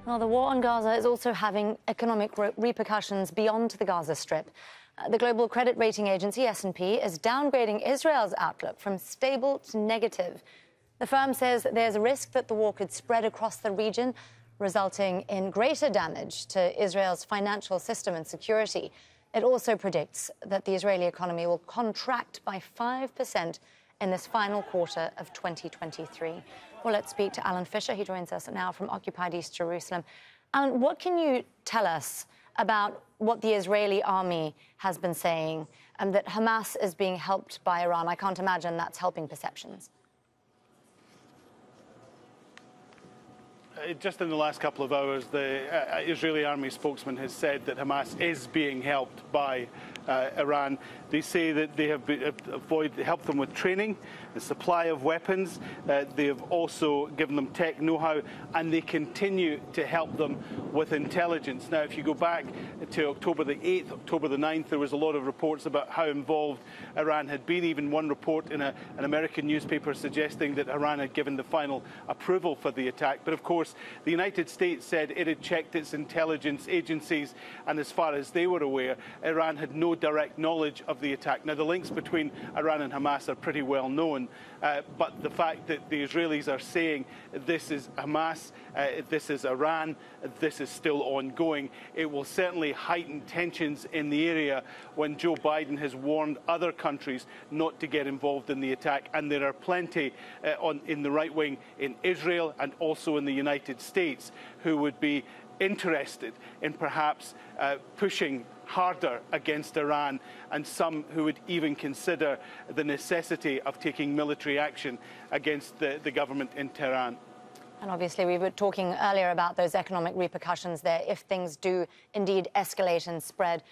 Well, the war on Gaza is also having economic repercussions beyond the Gaza Strip. The global credit rating agency, S&P, is downgrading Israel's outlook from stable to negative. The firm says there's a risk that the war could spread across the region, resulting in greater damage to Israel's financial system and security. It also predicts that the Israeli economy will contract by 5% in this final quarter of 2023. Well, let's speak to Alan Fisher. He joins us now from occupied East Jerusalem. Alan, what can you tell us about what the Israeli army has been saying and that Hamas is being helped by Iran? I can't imagine that's helping perceptions. Just in the last couple of hours, the Israeli army spokesman has said that Hamas is being helped by Iran. They say that they have helped them with training, the supply of weapons. They have also given them tech know-how, and they continue to help them with intelligence. Now, if you go back to October the 8th, October the 9th, there was a lot of reports about how involved Iran had been. Even one report in an American newspaper suggesting that Iran had given the final approval for the attack. But of course, the United States said it had checked its intelligence agencies, and as far as they were aware, Iran had no direct knowledge of the attack. Now, the links between Iran and Hamas are pretty well known, but the fact that the Israelis are saying this is Hamas, this is Iran, this is still ongoing, it will certainly heighten tensions in the area when Joe Biden has warned other countries not to get involved in the attack. And there are plenty in the right wing in Israel and also in the United States who would be interested in perhaps pushing harder against Iran, and some who would even consider the necessity of taking military action against the government in Tehran. And obviously, we were talking earlier about those economic repercussions there if things do indeed escalate and spread.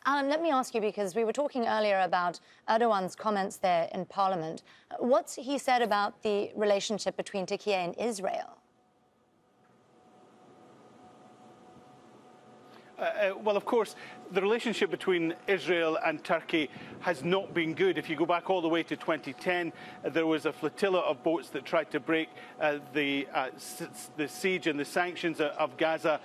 Alan, let me ask you, because we were talking earlier about Erdogan's comments there in Parliament. What's he said about the relationship between Turkey and Israel? Well, of course, the relationship between Israel and Turkey has not been good. If you go back all the way to 2010, there was a flotilla of boats that tried to break the siege and the sanctions of Gaza.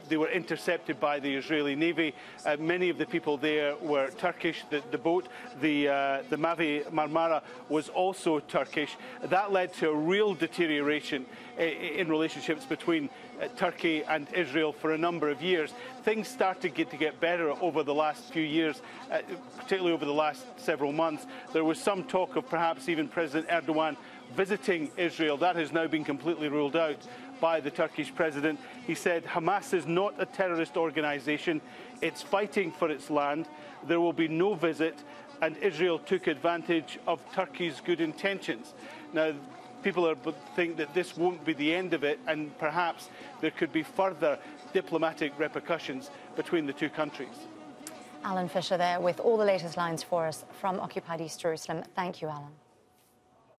They were intercepted by the Israeli Navy. Many of the people there were Turkish. The boat, the Mavi Marmara, was also Turkish. That led to a real deterioration in relationships between Turkey and Israel for a number of years. Things started to get better over the last few years, particularly over the last several months. There was some talk of perhaps even President Erdogan visiting Israel. That has now been completely ruled out by the Turkish president. He said Hamas is not a terrorist organization. It's fighting for its land. There will be no visit, and Israel took advantage of Turkey's good intentions. Now, people think that this won't be the end of it, and perhaps there could be further diplomatic repercussions between the two countries. Alan Fisher there with all the latest lines for us from occupied East Jerusalem. Thank you, Alan.